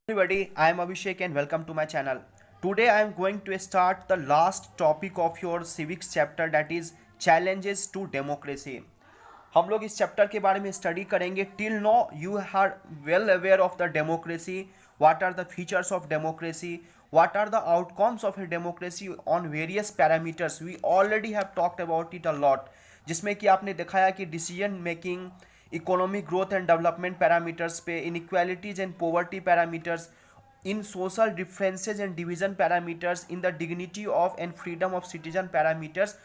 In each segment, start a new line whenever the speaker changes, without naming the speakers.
Everybody, I am Abhishek and welcome to my channel. Today I am going to start the last topic of your civics chapter, that is challenges to democracy. हम लोग इस chapter के बारे में study करेंगे. Till now you are well aware of the democracy, what are the features of democracy, what are the outcomes of a democracy on various parameters. We already have talked about it a lot, जिसमें कि आपने दिखाया कि decision making, economic growth and development parameters पे, inequalities and poverty parameters, in social differences and division parameters, in the dignity of and freedom of citizen parameters.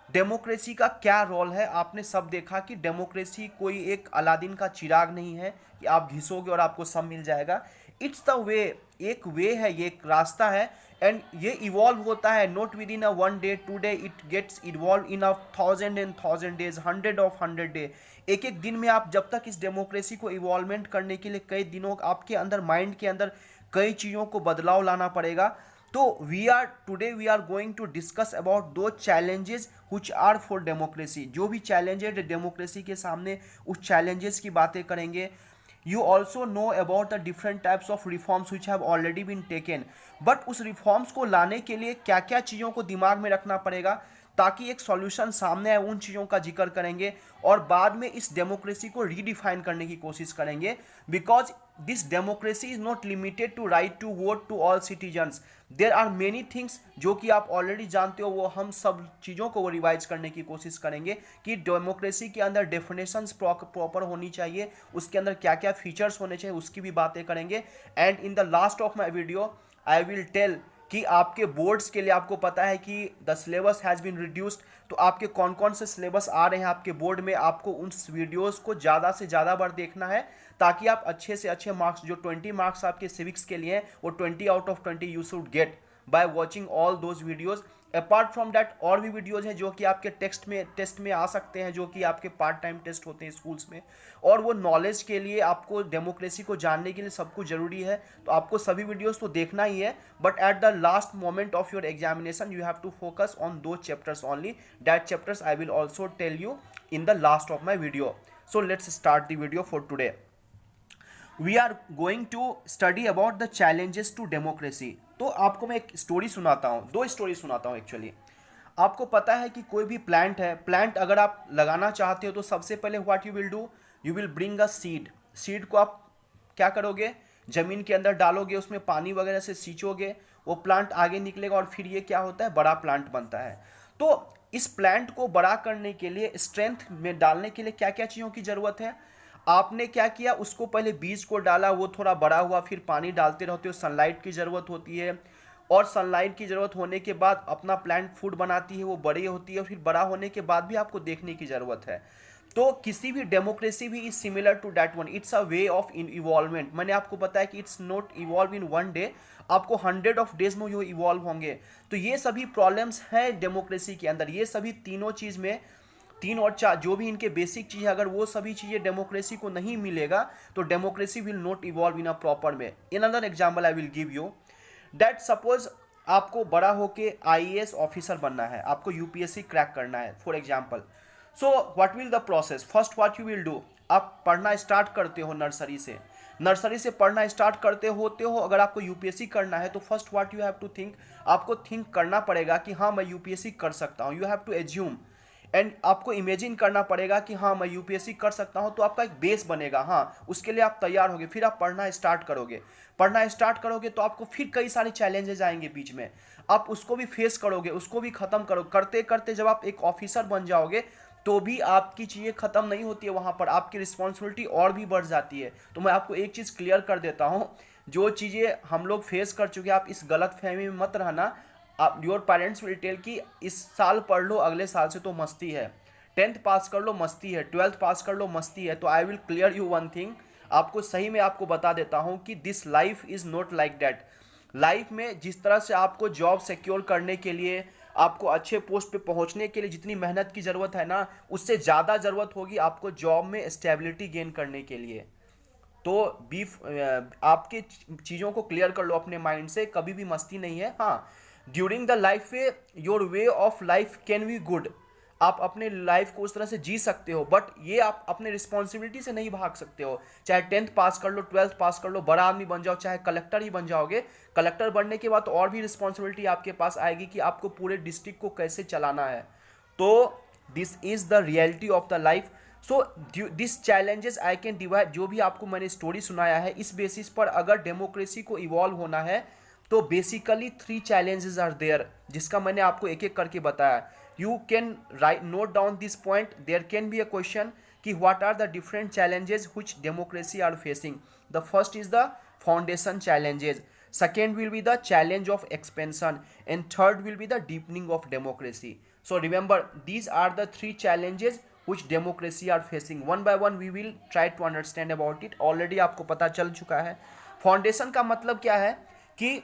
Democracy का क्या role है आपने सब देखा कि डेमोक्रेसी कोई एक अलादीन का चिराग नहीं है कि आप घिसोगे और आपको सब मिल जाएगा. इट्स द वे, एक वे है, ये एक रास्ता है. एंड ये इवॉल्व होता है not within a one day, two day, it gets evolve in a thousand and thousand days, 100 एक एक दिन में. आप जब तक इस डेमोक्रेसी को इवॉल्वमेंट करने के लिए कई दिनों आपके अंदर, माइंड के अंदर कई चीज़ों को बदलाव लाना पड़ेगा. तो we are going to discuss about दो challenges which are for democracy. जो भी चैलेंजेस डेमोक्रेसी के सामने, उस चैलेंजेस की बातें करेंगे. You also know about the different types of reforms which have already been taken. But उस रिफॉर्म्स को लाने के लिए क्या क्या चीज़ों को दिमाग में रखना पड़ेगा ताकि एक सॉल्यूशन सामने आए, उन चीज़ों का जिक्र करेंगे. और बाद में इस डेमोक्रेसी को रीडिफाइन करने की कोशिश करेंगे. Because this democracy is not limited to right to vote to all citizens. There are many things जो कि आप ऑलरेडी जानते हो, वो हम सब चीज़ों को रिवाइज करने की कोशिश करेंगे कि डेमोक्रेसी के अंदर डेफिनेशंस प्रॉपर होनी चाहिए, उसके अंदर क्या क्या फीचर्स होने चाहिए, उसकी भी बातें करेंगे. And in the last of my video I will tell कि आपके बोर्ड्स के लिए आपको पता है कि the syllabus has been reduced. तो आपके कौन कौन से सिलेबस आ रहे हैं आपके बोर्ड में, आपको उन वीडियोस को ज़्यादा से ज़्यादा बार देखना है ताकि आप अच्छे से अच्छे मार्क्स, जो 20 मार्क्स आपके सिविक्स के लिए हैं, वो 20 out of 20 you should get by watching all those videos. Apart from that और भी वीडियोज़ हैं जो कि आपके टेस्ट में आ सकते हैं, जो कि आपके पार्ट टाइम टेस्ट होते हैं स्कूल्स में. और वो नॉलेज के लिए, आपको डेमोक्रेसी को जानने के लिए सब कुछ ज़रूरी है. तो आपको सभी वीडियोज़ तो देखना ही है, but at the last moment of your examination you have to focus on दो chapters only. That chapters I will also tell you in the last of my video. So let's start the video for today. We are going to study about the challenges to democracy. तो आपको मैं एक story सुनाता हूँ, दो story सुनाता हूँ actually. आपको पता है कि कोई भी प्लांट है, प्लांट अगर आप लगाना चाहते हो तो सबसे पहले what you will do, you will bring a seed. Seed को आप क्या करोगे, ज़मीन के अंदर डालोगे, उसमें पानी वगैरह से सींचोगे, वो प्लांट आगे निकलेगा और फिर ये क्या होता है, बड़ा प्लांट बनता है. तो इस प्लांट को बड़ा करने के लिए, स्ट्रेंथ में डालने के लिए क्या क्या चीज़ों की ज़रूरत है. आपने क्या किया, उसको पहले बीज को डाला, वो थोड़ा बड़ा हुआ, फिर पानी डालते रहते हो, सनलाइट की ज़रूरत होती है. और सनलाइट की ज़रूरत होने के बाद अपना प्लांट फूड बनाती है, वो बड़ी होती है, फिर बड़ा होने के बाद भी आपको देखने की ज़रूरत है. तो किसी भी डेमोक्रेसी भी is similar to that one. It's a way of in evolvement. मैंने आपको बताया कि it's not evolve in one day, आपको 100 ऑफ डेज में जो इवॉल्व होंगे. तो ये सभी प्रॉब्लम्स हैं डेमोक्रेसी के अंदर. ये सभी तीनों चीज़ में, तीन और चार जो भी इनके बेसिक चीज़ है, अगर वो सभी चीज़ें डेमोक्रेसी को नहीं मिलेगा तो democracy will not evolve in a proper way. In another example I will give you that suppose आपको बड़ा होके आईएएस ऑफिसर बनना है, आपको यूपीएससी क्रैक करना है for example. So what will the process, first what you will do, आप पढ़ना स्टार्ट करते हो नर्सरी से पढ़ना स्टार्ट करते होते हो. अगर आपको यूपीएससी करना है तो first what you have to think, आपको थिंक करना पड़ेगा कि हाँ मैं यूपीएससी कर सकता हूँ. You have to assume and आपको इमेजिन करना पड़ेगा कि हाँ मैं यूपीएससी कर सकता हूँ. तो आपका एक बेस बनेगा, हाँ उसके लिए आप तैयार होगे. फिर आप पढ़ना स्टार्ट करोगे तो आपको फिर कई सारे चैलेंजेस आएंगे बीच में, आप उसको भी फेस करोगे, उसको भी ख़त्म करते करते जब आप एक ऑफिसर बन जाओगे तो भी आपकी चीज़ें ख़त्म नहीं होती है, वहाँ पर आपकी रिस्पॉन्सिबिलिटी और भी बढ़ जाती है. तो मैं आपको एक चीज़ क्लियर कर देता हूँ, जो चीज़ें हम लोग फेस कर चुके हैं, आप इस गलत फहमी में मत रहना. आप, योर पेरेंट्स विल टेल कि इस साल पढ़ लो, अगले साल से तो मस्ती है, 10th पास कर लो मस्ती है, 12th पास कर लो मस्ती है. तो I will clear you one thing, आपको सही में आपको बता देता हूँ कि this life is not like that. Life में जिस तरह से आपको जॉब सिक्योर करने के लिए, आपको अच्छे पोस्ट पे पहुंचने के लिए जितनी मेहनत की ज़रूरत है ना, उससे ज़्यादा ज़रूरत होगी आपको जॉब में स्टेबिलिटी गेन करने के लिए. तो आपके चीज़ों को क्लियर कर लो अपने माइंड से, कभी भी मस्ती नहीं है. हाँ, during the life way your way of life can be good. आप अपने लाइफ को उस तरह से जी सकते हो, बट ये आप अपने रिस्पॉन्सिबिलिटी से नहीं भाग सकते हो। चाहे 10th पास कर लो, 12th पास कर लो, बड़ा आदमी बन जाओ, चाहे कलेक्टर ही बन जाओगे, कलेक्टर बनने के बाद तो और भी रिस्पॉन्सिबिलिटी आपके पास आएगी कि आपको पूरे डिस्ट्रिक्ट को कैसे चलाना है। तो this is the reality of the life. So this challenges I can divide, जो भी आपको मैंने स्टोरी सुनाया है इस बेसिस पर, अगर डेमोक्रेसी को इवॉल्व होना है तो बेसिकली 3 चैलेंजेस आर देयर, जिसका मैंने आपको एक एक करके बताया। You can write note down this point, there can be a question कि what are the different challenges which democracy are facing. The first is the foundation challenges, second will be the challenge of expansion, and third will be the deepening of democracy. So remember, these are the 3 challenges which democracy are facing. One by one we will try to understand about it. Already आपको पता चल चुका है। Foundation का मतलब क्या है कि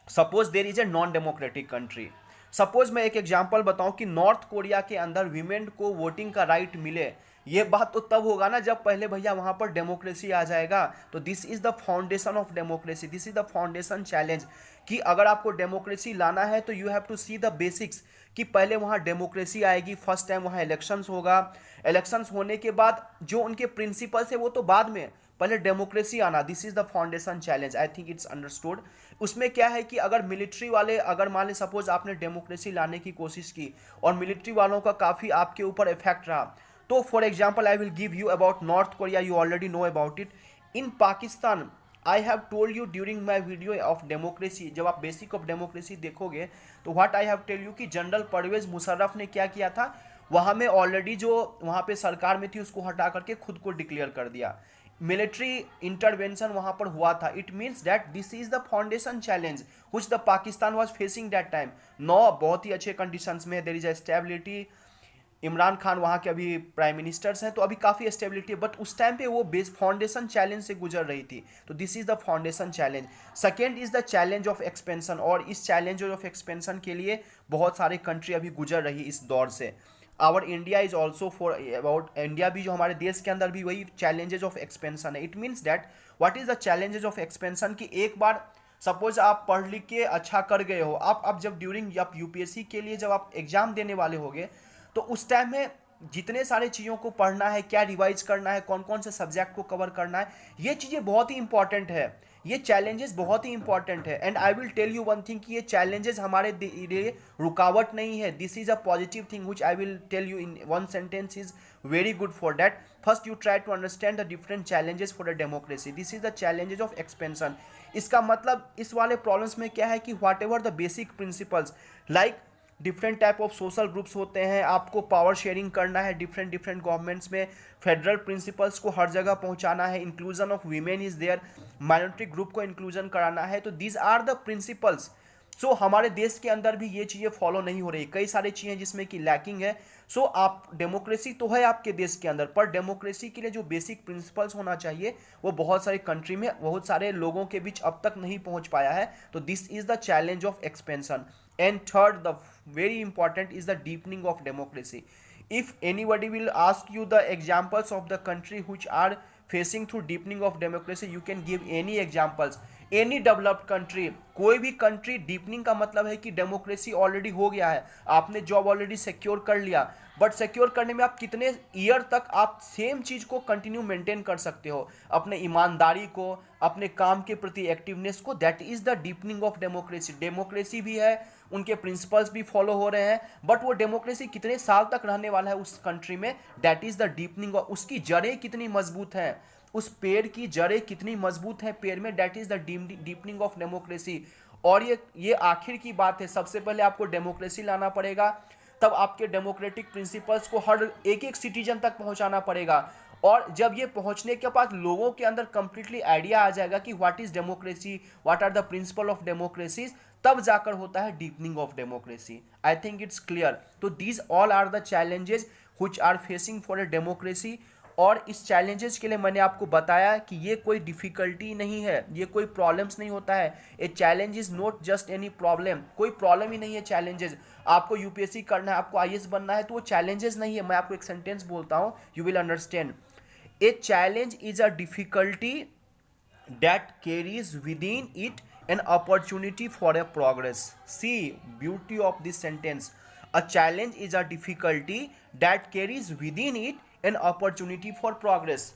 suppose there is a non democratic country. Suppose मैं एक एग्जांपल बताऊं कि नॉर्थ कोरिया के अंदर वीमेन को वोटिंग का राइट मिले, ये बात तो तब होगा ना जब पहले भैया वहां पर डेमोक्रेसी आ जाएगा। तो this is the foundation of democracy, this is the foundation challenge कि अगर आपको डेमोक्रेसी लाना है तो you have to see the basics कि पहले वहाँ डेमोक्रेसी आएगी, फर्स्ट टाइम वहाँ इलेक्शंस होगा, इलेक्शंस होने के बाद जो उनके प्रिंसिपल्स है वो तो बाद में, पहले डेमोक्रेसी आना। This is the foundation challenge, I think it's understood. उसमें क्या है कि अगर मिलिट्री वाले, अगर मान लें सपोज आपने डेमोक्रेसी लाने की कोशिश की और मिलिट्री वालों का काफ़ी आपके ऊपर इफेक्ट रहा, तो for example I will give you about North Korea, you already know about it. In Pakistan I have told you during my video of democracy, जब आप बेसिक ऑफ डेमोक्रेसी देखोगे तो what I have tell you कि general Pervez Musharraf ने क्या किया था, वहाँ में ऑलरेडी जो वहाँ पे सरकार में थी उसको हटा करके खुद को डिक्लेयर कर दिया। मिलिट्री इंटरवेंशन वहाँ पर हुआ था। It means that this is the foundation challenge which the Pakistan was facing that time. Now बहुत ही अच्छे कंडीशंस में, there is a stability, Imran Khan वहाँ के अभी प्राइम मिनिस्टर्स हैं तो अभी काफ़ी स्टेबिलिटी है, बट उस टाइम पे वो बेस फाउंडेशन चैलेंज से गुजर रही थी। तो this is the foundation challenge. Second is the challenge of expansion, और इस चैलेंज ऑफ एक्सपेंशन के लिए बहुत सारे कंट्री अभी गुजर रही इस दौर से। Our India is also for about, India भी जो हमारे देश के अंदर भी वही चैलेंजेज ऑफ एक्सपेंशन है। It means that what is the challenges of expansion कि एक बार सपोज आप पढ़ लिख के अच्छा कर गए हो, आप जब ड्यूरिंग आप यूपीएससी के लिए जब आप एग्जाम देने वाले होगे तो उस टाइम में जितने सारे चीज़ों को पढ़ना है, क्या रिवाइज करना है, कौन कौन से सब्जेक्ट को कवर करना है, ये चीज़ें बहुत ही इंपॉर्टेंट है, ये चैलेंजेस बहुत ही इंपॉर्टेंट है। And I will tell you one thing कि ये चैलेंजेस हमारे लिए रुकावट नहीं है। This is a positive thing which I will tell you in one sentence is very good for that. First you try to understand the different challenges for the democracy. This is the challenges of expansion. इसका मतलब इस वाले problems में क्या है कि whatever the basic principles like different type of social groups होते हैं, आपको पावर शेयरिंग करना है डिफरेंट डिफरेंट गवर्नमेंट्स में, फेडरल प्रिंसिपल्स को हर जगह पहुंचाना है, inclusion of women is there, minority group को इंक्लूजन कराना है। तो these are the principles. So हमारे देश के अंदर भी ये चीज़ें फॉलो नहीं हो रही, कई सारी चीज़ें जिसमें कि लैकिंग है। सो आप डेमोक्रेसी तो है आपके देश के अंदर, पर डेमोक्रेसी के लिए जो बेसिक प्रिंसिपल्स होना चाहिए वो बहुत सारी कंट्री में, बहुत सारे लोगों के बीच अब तक नहीं पहुंच पाया है। तो this is the challenge of expansion. And third, the very important is the deepening of democracy. If anybody will ask you the examples of the country which are facing through deepening of democracy, you can give any examples. Any developed country, कोई भी country, deepening का मतलब है कि democracy already हो गया है, आपने जॉब ऑलरेडी सिक्योर कर लिया, बट सिक्योर करने में आप कितने ईयर तक आप सेम चीज़ को कंटिन्यू मेंटेन कर सकते हो, अपने ईमानदारी को, अपने काम के प्रति एक्टिवनेस को, that is the deepening of democracy. Democracy भी है, उनके प्रिंसिपल्स भी फॉलो हो रहे हैं, बट वो डेमोक्रेसी कितने साल तक रहने वाला है उस कंट्री में, that is the deepening of, उसकी जड़ें कितनी मजबूत हैं, उस पेड़ की जड़ें कितनी मजबूत हैं पेड़ में, that is the deepening of democracy. और ये आखिर की बात है, सबसे पहले आपको डेमोक्रेसी लाना पड़ेगा, तब आपके डेमोक्रेटिक प्रिंसिपल्स को हर एक एक सिटीजन तक पहुंचाना पड़ेगा, और जब ये पहुंचने के बाद लोगों के अंदर कंप्लीटली आइडिया आ जाएगा कि what is democracy, what are the principle of democracy, तब जाकर होता है deepening of democracy. I think it's clear. तो these all are the challenges which are facing for a democracy. और इस चैलेंजेस के लिए मैंने आपको बताया कि ये कोई डिफ़िकल्टी नहीं है, ये कोई प्रॉब्लम्स नहीं होता है। A challenge is not just any problem, कोई प्रॉब्लम ही नहीं है चैलेंजेस। आपको यूपीएससी करना है, आपको आईएएस बनना है, तो वो चैलेंजेस नहीं है। मैं आपको एक सेंटेंस बोलता हूँ, you will understand. A challenge is a difficulty that carries within it an opportunity for a progress. See, beauty of this sentence. A challenge is a difficulty that carries with in it an opportunity for progress.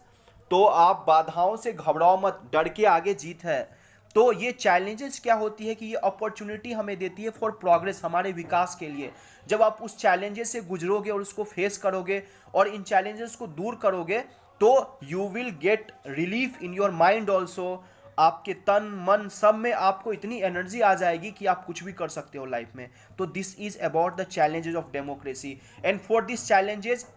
तो आप बाधाओं से घबराओ मत, डर के आगे जीत है। तो ये चैलेंजेस क्या होती है कि ये अपॉर्चुनिटी हमें देती है फॉर प्रोग्रेस, हमारे विकास के लिए। जब आप उस चैलेंजेस से गुजरोगे और उसको फेस करोगे और इन चैलेंजेस को दूर करोगे, तो you will get relief in your mind also. आपके तन मन सब में आपको इतनी एनर्जी आ जाएगी कि आप कुछ भी कर सकते हो लाइफ में। तो this is about the challenges of democracy, and for this challenges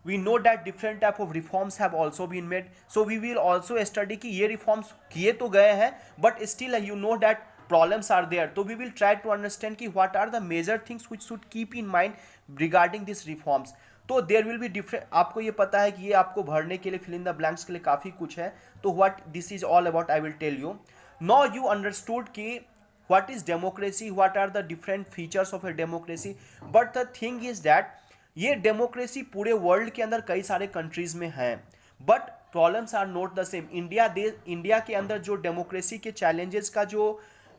we know that different type of reforms have also been made, so we will also study कि ये reforms किए तो गए हैं but still you know that problems are there, तो we will try to understand कि what are the major things which should keep in mind regarding these reforms। तो there will be different, आपको ये पता है कि ये आपको भरने के लिए fill in the blanks के लिए काफ़ी कुछ है। तो what this is all about I will tell you। now you understood कि what is democracy, what are the different features of a democracy, but the thing is that ये democracy पूरे world के अंदर कई सारे कंट्रीज में है, but problems are not the same. India के अंदर जो डेमोक्रेसी के चैलेंजेस का जो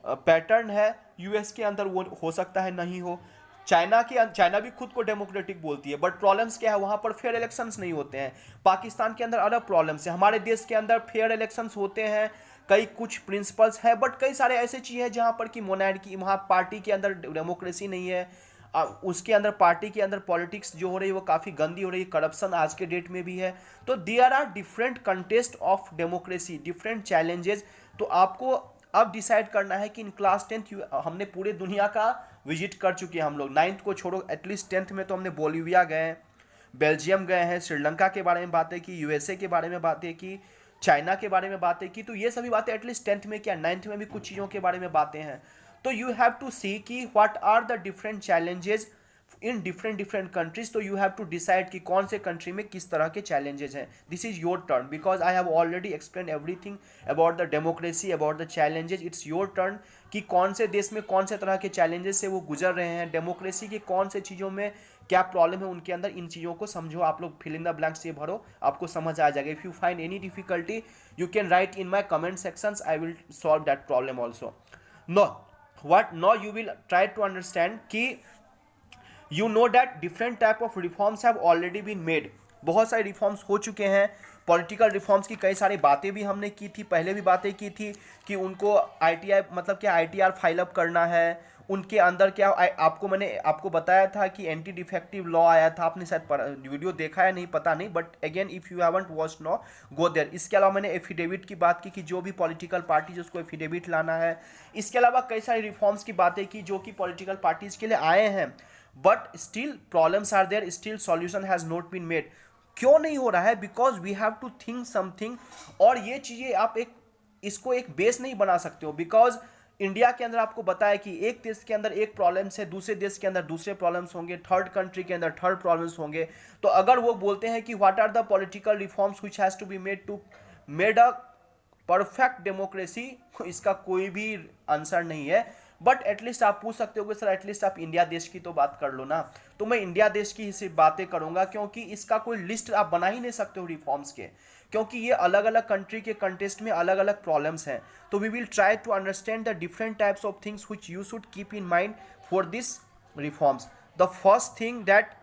पैटर्न है, यूएस के अंदर वो हो सकता है नहीं हो। चाइना भी खुद को डेमोक्रेटिक बोलती है, बट प्रॉब्लम्स क्या है, वहाँ पर फेयर इलेक्शंस नहीं होते हैं। पाकिस्तान के अंदर अलग प्रॉब्लम्स है, हमारे देश के अंदर फेयर इलेक्शंस होते हैं, कई कुछ प्रिंसिपल्स है, बट कई सारे ऐसे चीज़ है जहाँ पर कि मोनार्की, वहाँ पार्टी के अंदर डेमोक्रेसी नहीं है, उसके अंदर पार्टी के अंदर पॉलिटिक्स जो हो रही है वो काफ़ी गंदी हो रही है, करप्शन आज के डेट में भी है। तो there are different contest of democracy, different challenges. तो आपको अब डिसाइड करना है कि इन क्लास 10th हमने पूरे दुनिया का विजिट कर चुके हैं हम लोग, 9th को छोड़ो, एटलीस्ट 10th में तो हमने बोलिविया गए हैं, बेल्जियम गए हैं, श्रीलंका के बारे में बातें की, यूएसए के बारे में बातें की, चाइना के बारे में बातें की। तो ये सभी बातें एटलीस्ट 10th में क्या, 9th में भी कुछ चीज़ों के बारे में बातें हैं। तो यू हैव टू सी कि what are the different challenges in different countries. तो यू हैव टू डिसाइड कि कौन से कंट्री में किस तरह के चैलेंजेस हैं। This is your turn, because I have already explain everything about the democracy, about the challenges. It's your turn कि कौन से देश में कौन से तरह के चैलेंजेस से वो गुजर रहे हैं, डेमोक्रेसी की कौन से चीज़ों में क्या प्रॉब्लम है उनके अंदर। इन चीज़ों को समझो, आप लोग फिल इन द ब्लैंक्स ये भरो, आपको समझ आ जाएगा। If you find any difficulty you can right in my comment sections, I will solve that problem also. now you will try to understand कि you know that different type of reforms have already been made। बहुत सारे reforms हो चुके हैं। Political reforms की कई सारी बातें भी हमने की थी, पहले भी बातें की थी कि उनको आईटीआई मतलब क्या आईटीआर फाइल अप करना है, उनके अंदर क्या मैंने आपको बताया था कि एंटी डिफेक्टिव लॉ आया था। आपने शायद वीडियो देखा है, नहीं पता नहीं, but again if you haven't watch no go there. इसके अलावा मैंने एफिडेविट की बात की कि जो भी पॉलिटिकल पार्टीज उसको एफिडेविट लाना है। इसके अलावा कई सारी रिफॉर्म्स की बातें की जो कि पॉलिटिकल पार्टीज के लिए आए हैं, but still problems are there, still solution has not been made. क्यों नहीं हो रहा है? Because we have to think something. और ये चीज़ें आप इसको एक बेस नहीं बना सकते हो, बिकॉज इंडिया के अंदर आपको बताया कि एक देश के अंदर एक प्रॉब्लम्स है, दूसरे देश के अंदर दूसरे प्रॉब्लम्स होंगे, थर्ड कंट्री के अंदर थर्ड प्रॉब्लम्स होंगे। तो अगर वो बोलते हैं कि what are the political reforms which has to be made a perfect democracy, इसका कोई भी आंसर नहीं है। बट एटलीस्ट आप पूछ सकते हो कि सर एटलीस्ट आप इंडिया देश की तो बात कर लो ना। तो मैं इंडिया देश की ही सिर्फ बातें करूंगा, क्योंकि इसका कोई लिस्ट आप बना ही नहीं सकते हो रिफॉर्म्स के, क्योंकि ये अलग अलग कंट्री के कंटेस्ट में अलग अलग प्रॉब्लम्स हैं। तो we will try to understand the different types of things which you should keep in mind for this reforms. The first thing that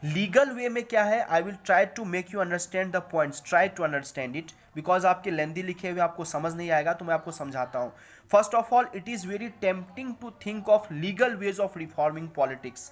legal way में क्या है, I will try to make you understand the points, try to understand it, because आपके लेंदी लिखे हुए आपको समझ नहीं आएगा, तो मैं आपको समझाता हूँ। First of all, it is very tempting to think of legal ways of reforming politics.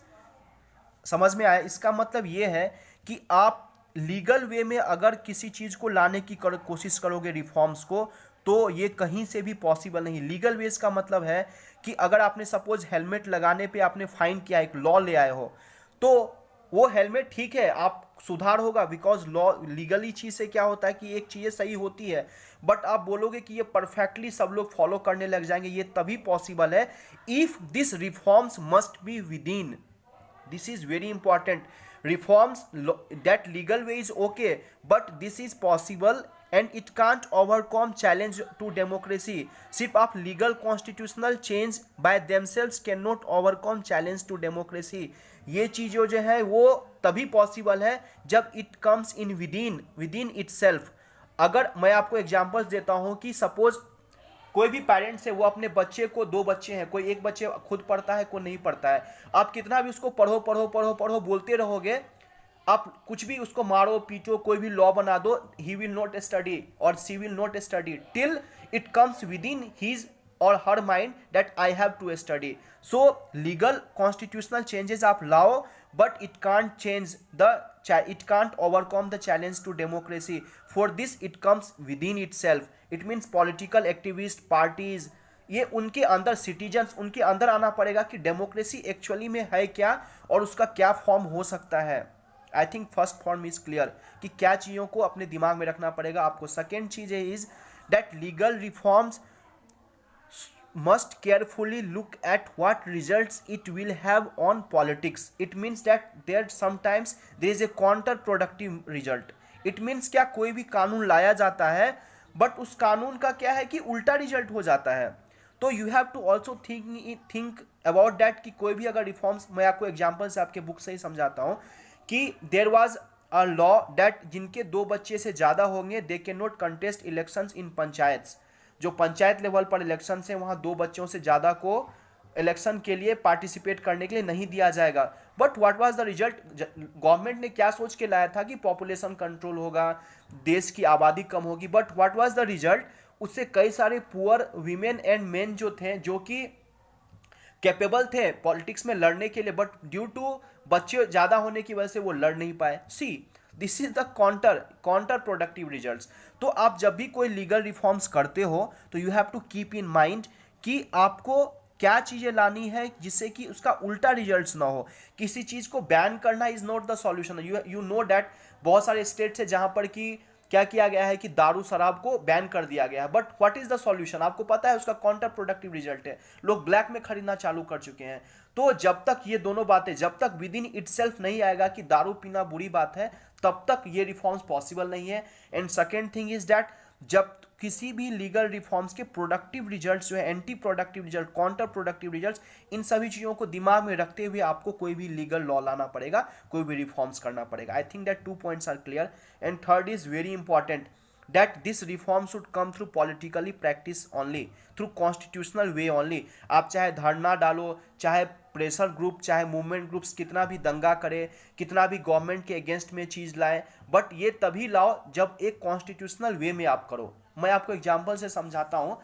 समझ में आया? इसका मतलब ये है कि आप लीगल वे में अगर किसी चीज़ को लाने की कोशिश करोगे रिफॉर्म्स को, तो ये कहीं से भी पॉसिबल नहीं। लीगल वेज का मतलब है कि अगर आपने सपोज हेलमेट लगाने पे आपने फाइन किया, एक लॉ ले आए हो, तो वो हेलमेट ठीक है, आप सुधार होगा, बिकॉज लॉ लीगली चीज़ से क्या होता है कि एक चीज़ें सही होती है। बट आप बोलोगे कि ये परफेक्टली सब लोग फॉलो करने लग जाएंगे, ये तभी पॉसिबल है if this reforms must be within. This is very important. Reforms that legal way is okay, but this is possible and it can't overcome challenge to democracy. सिर्फ आप लीगल constitutional change by themselves can not overcome challenge to democracy. ये चीज़ें जो है वो तभी possible है जब it comes in within itself. अगर मैं आपको एग्जांपल्स देता हूँ कि सपोज कोई भी पेरेंट्स है वो अपने बच्चे को, दो बच्चे हैं, कोई एक बच्चे खुद पढ़ता है, कोई नहीं पढ़ता है, आप कितना भी उसको पढ़ो पढ़ो पढ़ो पढ़ो बोलते रहोगे, आप कुछ भी उसको मारो पीटो, कोई भी लॉ बना दो, he will not study or she will not study till it comes within his or her mind that I have to study. So legal constitutional changes आप लाओ, but it can't change the, it can't overcome the challenge to democracy. For this it comes within itself. It means political activist parties, ये उनके अंदर, citizens उनके अंदर आना पड़ेगा कि डेमोक्रेसी एक्चुअली में है क्या और उसका क्या फॉर्म हो सकता है. I think first form is clear कि क्या चीज़ों को अपने दिमाग में रखना पड़ेगा आपको. सेकेंड चीज है is that legal reforms must carefully look at what results it will have on politics. It means that there sometimes there is a counterproductive result. It means क्या कोई भी कानून लाया जाता है बट उस कानून का क्या है कि उल्टा रिजल्ट हो जाता है. तो you have to also think about that कि कोई भी अगर रिफॉर्म्स, मैं आपको एग्जाम्पल से आपके बुक से ही समझाता हूँ कि there was a law that जिनके दो बच्चे से ज़्यादा होंगे they can not contest elections in panchayats. जो पंचायत लेवल पर इलेक्शन है वहाँ दो बच्चों से ज़्यादा को इलेक्शन के लिए पार्टिसिपेट करने के लिए नहीं दिया जाएगा. But what was the result? Government ने क्या सोच के लाया था कि पॉपुलेशन कंट्रोल होगा, देश की आबादी कम होगी, but what was the result? उससे कई सारे पुअर वीमेन एंड मेन जो थे, जो कि कैपेबल थे पॉलिटिक्स में लड़ने के लिए, बट ड्यू टू बच्चे ज़्यादा होने की वजह से वो लड़ नहीं पाए. See this is the counter productive results. तो आप जब भी कोई लीगल रिफॉर्म्स करते हो तो you have to keep in mind कि आपको क्या चीज़ें लानी है जिससे कि उसका उल्टा रिजल्ट्स ना हो. किसी चीज़ को बैन करना is not the solution. You know that बहुत सारे स्टेट्स है जहाँ पर कि क्या किया गया है कि दारू शराब को बैन कर दिया गया है, but what is the solution? आपको पता है उसका काउंटर प्रोडक्टिव रिजल्ट है, लोग ब्लैक में खरीदना चालू कर चुके हैं. तो जब तक ये दोनों बातें, जब तक विद इन इटसेल्फ नहीं आएगा कि दारू पीना बुरी बात है, तब तक ये रिफॉर्म्स पॉसिबल नहीं है. And second thing is that जब किसी भी लीगल रिफॉर्म्स के प्रोडक्टिव रिजल्ट्स जो है, anti productive result, counter productive results, इन सभी चीज़ों को दिमाग में रखते हुए आपको कोई भी लीगल लॉ लाना पड़ेगा, कोई भी रिफॉर्म्स करना पड़ेगा. I think that 2 points are clear. And third is very important that this reform should come through politically practice only, through constitutional way only. आप चाहे धरना डालो, चाहे प्रेशर ग्रुप, चाहे मूवमेंट ग्रुप्स कितना भी दंगा करे, कितना भी गवर्नमेंट के अगेंस्ट में चीज़ लाए, बट ये तभी लाओ जब एक कॉन्स्टिट्यूशनल वे में आप करो. मैं आपको एग्जांपल से समझाता हूँ.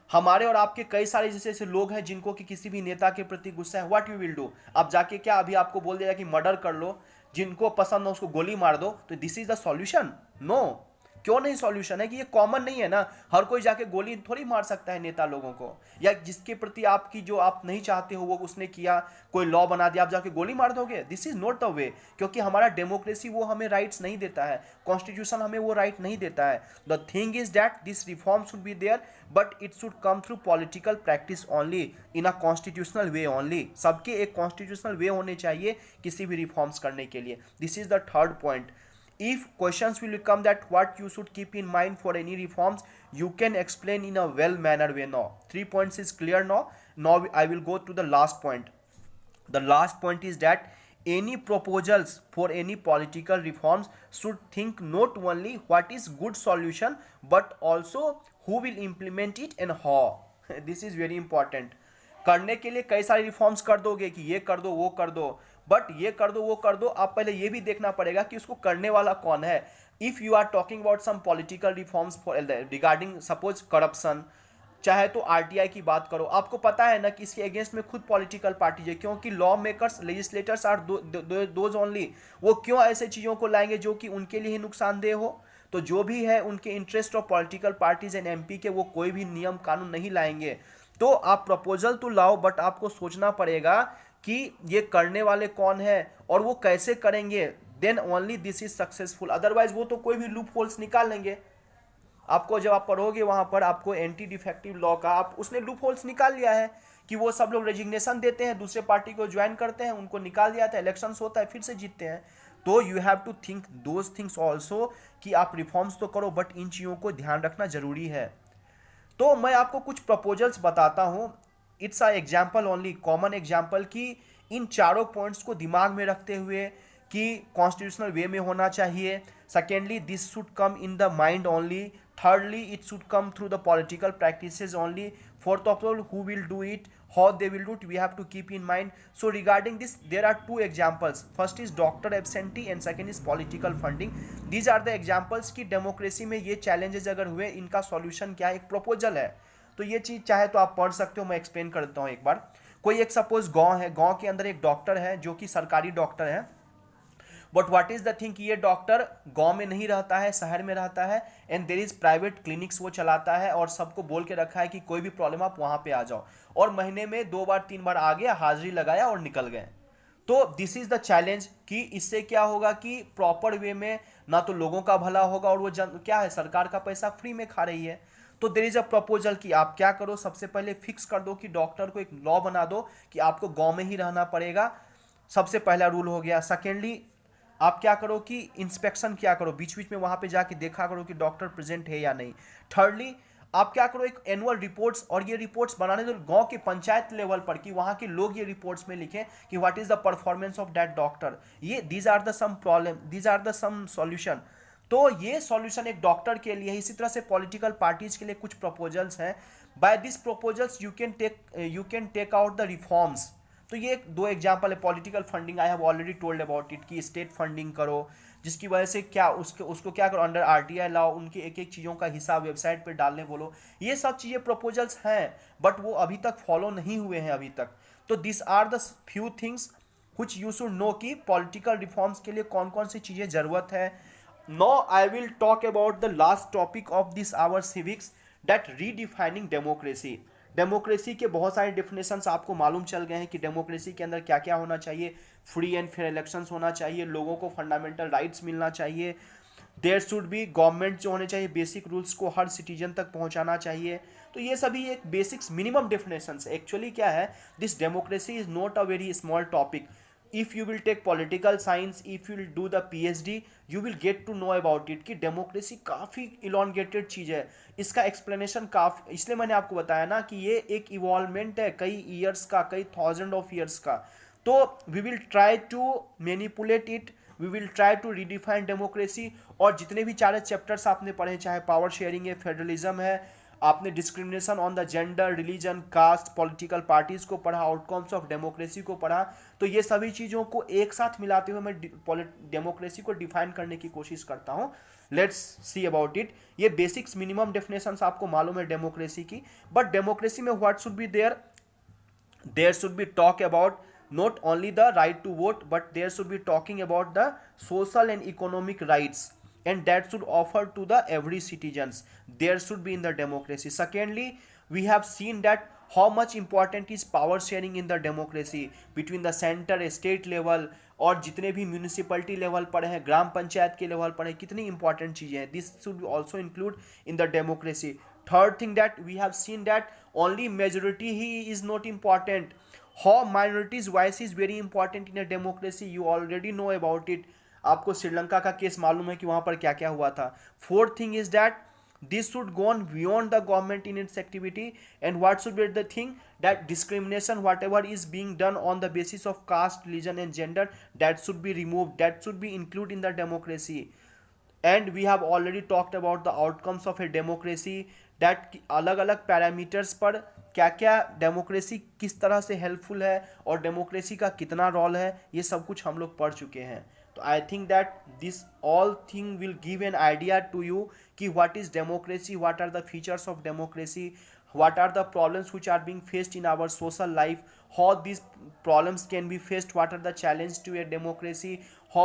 हमारे और आपके कई सारे जैसे ऐसे लोग हैं जिनको कि किसी भी नेता के प्रति गुस्सा है. What you will do? आप जाके क्या अभी आपको बोल दिया कि मर्डर कर लो, जिनको पसंद हो उसको गोली मार दो, तो this is the solution? No. क्यों नहीं सॉल्यूशन है कि ये कॉमन नहीं है ना. हर कोई जाके गोली थोड़ी मार सकता है नेता लोगों को, या जिसके प्रति आपकी जो आप नहीं चाहते हो वो उसने किया, कोई लॉ बना दिया, आप जाके गोली मार दोगे? This is not the way. क्योंकि हमारा डेमोक्रेसी वो हमें राइट्स नहीं देता है, कॉन्स्टिट्यूशन हमें वो राइट नहीं देता है. The thing is that this reform should be there, but it should come through political practice only, in a constitutional way only. सबके एक कॉन्स्टिट्यूशनल वे होने चाहिए किसी भी रिफॉर्म्स करने के लिए. This is the third point. If questions will come that what you should keep in mind for any reforms, you can explain in a well manner way. Now 3 points is clear. Now I will go to the last point. The last point is that any proposals for any political reforms should think not only what is good solution but also who will implement it and how. This is very important. करने के लिए कई सारे reforms कर दोगे कि ये कर दो वो कर दो, बट ये कर दो वो कर दो, आप पहले ये भी देखना पड़ेगा कि उसको करने वाला कौन है. If you are talking about some political reforms regarding suppose corruption, चाहे तो आरटीआई की बात करो, आपको पता है ना कि इसके अगेंस्ट में खुद पॉलिटिकल पार्टीज है, क्योंकि law makers, legislators are those only. वो क्यों ऐसे चीज़ों को लाएंगे जो कि उनके लिए ही नुकसानदेह हो? तो जो भी है उनके interest of political parties and MP के, वो कोई भी नियम कानून नहीं लाएंगे. तो आप प्रपोजल तो लाओ, बट आपको सोचना पड़ेगा कि ये करने वाले कौन है और वो कैसे करेंगे. Then only this is successful. Otherwise वो तो कोई भी लूप होल्स निकाल लेंगे. आपको जब आप पढ़ोगे वहां पर आपको एंटी डिफेक्टिव लॉ का, आप उसने लूप होल्स निकाल लिया है कि वो सब लोग रेजिग्नेशन देते हैं, दूसरे पार्टी को ज्वाइन करते हैं, उनको निकाल दिया था, इलेक्शंस होता है, फिर से जीतते हैं. तो you have to think those things also कि आप रिफॉर्म्स तो करो, बट इन चीज़ों को ध्यान रखना जरूरी है. तो मैं आपको कुछ प्रपोजल्स बताता हूँ. It's a example only, common example, कि इन चारों पॉइंट्स को दिमाग में रखते हुए कि कॉन्स्टिट्यूशनल वे में होना चाहिए. Secondly this should come in the mind only Thirdly, it should come through the political practices only. Fourth of all, who will do it, how they will do it, we have to keep in mind. So regarding this, there are two examples. First is doctor absentee and second is political funding. These are the examples कि democracy में ये challenges अगर हुए, इनका solution क्या है, एक proposal है। तो ये चीज़ चाहे तो आप पढ़ सकते हो, मैं एक्सप्लेन कर देता हूँ एक बार। कोई एक सपोज गांव है, गांव के अंदर एक डॉक्टर है जो कि सरकारी डॉक्टर है, but what is the thing कि ये डॉक्टर गांव में नहीं रहता है, शहर में रहता है, and there is private clinics वो चलाता है और सबको बोल के रखा है कि कोई भी प्रॉब्लम आप वहां पे आ जाओ, और महीने में 2 बार 3 बार आ गया, हाजिरी लगाया और निकल गए। तो दिस इज द चैलेंज कि इससे क्या होगा कि प्रॉपर वे में ना तो लोगों का भला होगा, और वो क्या है, सरकार का पैसा फ्री में खा रही है। तो देयर इज अ प्रपोजल कि आप क्या करो, सबसे पहले फिक्स कर दो कि डॉक्टर को एक लॉ बना दो कि आपको गांव में ही रहना पड़ेगा। सबसे पहला रूल हो गया। सेकेंडली, आप क्या करो कि इंस्पेक्शन क्या करो, बीच बीच में वहां पे जाके देखा करो कि डॉक्टर प्रेजेंट है या नहीं। थर्डली, आप क्या करो, एक एनुअल रिपोर्ट्स, और ये रिपोर्ट्स बनाने दो गांव के पंचायत लेवल पर कि वहां के लोग ये रिपोर्ट्स में लिखें कि what is the performance of that doctor. ये these are the some problem, these are the some solution. तो ये सॉल्यूशन एक डॉक्टर के लिए, इसी तरह से पॉलिटिकल पार्टीज के लिए कुछ प्रपोजल्स हैं। By this proposals you can take out the reforms. तो ये दो एग्जाम्पल है। Political funding, I have already told about it कि स्टेट फंडिंग करो, जिसकी वजह से क्या उसको क्या करो, अंडर आरटीआई लाओ, उनकी एक एक चीज़ों का हिसाब वेबसाइट पे डालने बोलो। ये सब चीज़ें प्रपोजल्स हैं, बट वो अभी तक फॉलो नहीं हुए हैं अभी तक। तो this are the few things which you should know कि पॉलिटिकल रिफॉर्म्स के लिए कौन कौन सी चीज़ें ज़रूरत है। No I will talk about the last topic of this our civics, that redefining democracy. Democracy के बहुत सारे डिफिनेशंस आपको मालूम चल गए हैं कि डेमोक्रेसी के अंदर क्या क्या होना चाहिए। फ्री एंड फेयर इलेक्शंस होना चाहिए, लोगों को फंडामेंटल राइट्स मिलना चाहिए, देयर शुड बी गवर्नमेंट जो होने चाहिए, बेसिक रूल्स को हर सिटीजन तक पहुंचाना चाहिए। तो ये सभी एक बेसिक्स मिनिमम डिफिनेशंस। एक्चुअली क्या है, this democracy is not a very small topic. if you will take political science, if you will do the PhD, you will get to know about it कि democracy काफ़ी elongated चीज़ है। इसका explanation काफ़ी, इसलिए मैंने आपको बताया ना कि ये एक इवॉल्वमेंट है कई ईयर्स का, कई थाउजेंड ऑफ ईयर्स का। तो we will try to manipulate it, we will try to redefine democracy. और जितने भी 4 चैप्टर्स आपने पढ़े, चाहे पावर शेयरिंग है, फेडरलिज्म है, आपने discrimination on the gender, religion, caste, political parties को पढ़ा, आउटकम्स ऑफ डेमोक्रेसी को पढ़ा, तो ये सभी चीज़ों को एक साथ मिलाते हुए मैं डेमोक्रेसी को डिफाइन करने की कोशिश करता हूँ। Let's see about it. ये बेसिक्स मिनिमम डेफिनेशंस आपको मालूम है डेमोक्रेसी की, बट डेमोक्रेसी में what should be there should be talk about not only the right to vote, but there should be talking about the social and economic rights, and that should offer to the every citizens. There should be in the democracy. Secondly, we have seen that how much important is power sharing in the democracy between the center, state level, और जितने भी municipality level पर हैं, ग्राम पंचायत के level पर हैं, कितनी important चीज़ें हैं। This should also include in the democracy. Third thing that we have seen that only majority ही is not important, how minorities voice is very important in a democracy, you already know about it। आपको श्रीलंका का case मालूम है कि वहां पर क्या क्या हुआ था। Fourth thing is that this should go on beyond the government in its activity, and what should be the thing, that discrimination whatever is being done on the basis of caste, religion and gender, that should be removed, that should be included in the democracy। and we have already talked about the outcomes of a democracy, that अलग अलग parameters पर क्या क्या democracy किस तरह से helpful है और डेमोक्रेसी का कितना रोल है, ये सब कुछ हम लोग पढ़ चुके हैं। तो I think that this all thing will give an idea to you कि what is democracy, what are the features of democracy, what are the problems which are being faced in our social life, how these problems can be faced, what are the challenges to a democracy,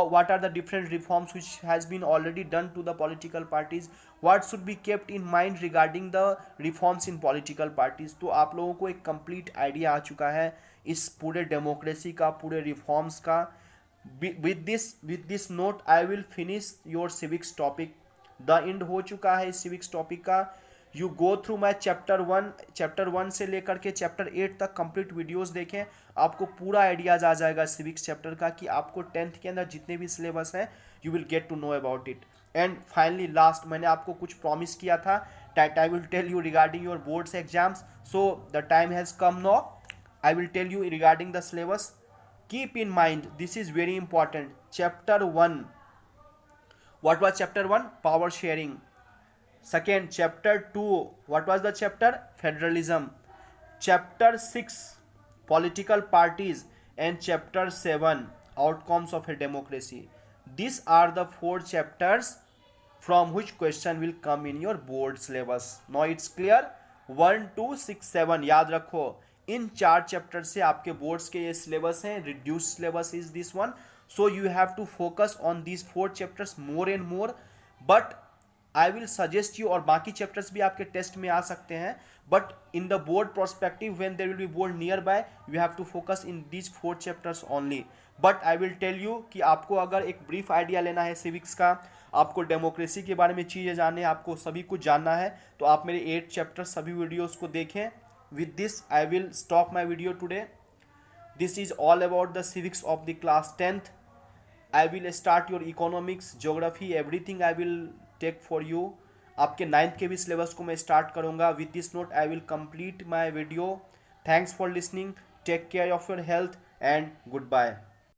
what are the different reforms which has been already done to the political parties, what should be kept in mind regarding the reforms in political parties। तो आप लोगों को एक complete idea आ चुका है इस पूरे democracy का, पूरे reforms का। with this note I will finish your civics topic। the end हो चुका है इस civics topic का। You go through my chapter 1 से लेकर के चैप्टर 8 तक कंप्लीट वीडियोस देखें, आपको पूरा आइडियाज आ जाएगा सिविक्स चैप्टर का कि आपको 10th के अंदर जितने भी सिलेबस हैं you will get to know about it. And finally last, मैंने आपको कुछ प्रॉमिस किया था that I will tell you regarding your boards exams, so the time has come now. I will tell you regarding the syllabus. Keep in mind, this is very important. Chapter 1, what was chapter 1? Power sharing। Second, chapter 2, what was the chapter? Federalism. Chapter 6, political parties, and chapter 7, outcomes of a democracy. These are the 4 chapters from which question will come in your board syllabus. Now it's clear. 1 2 6 7 याद रखो, इन 4 chapter से आपके boards के ये syllabus हैं. Reduce syllabus is this one, so you have to focus on these 4 chapters more and more. But I will suggest you, और बाकी chapters भी आपके टेस्ट में आ सकते हैं, but in the board prospective when there will be board near by, you have to focus in these 4 chapters only. But I will tell you कि आपको अगर एक ब्रीफ आइडिया लेना है सिविक्स का, आपको डेमोक्रेसी के बारे में चीज़ें जाननी है, आपको सभी कुछ जानना है, तो आप मेरे 8 चैप्टर सभी वीडियोज़ को देखें. With this I will stop my video today. This is all about the civics of the class 10th. I will start your economics, geography, everything I will take for you. आपके 9th के भी syllabus को मैं start करूंगा. With this note I will complete my video. Thanks for listening. Take care of your health and good bye.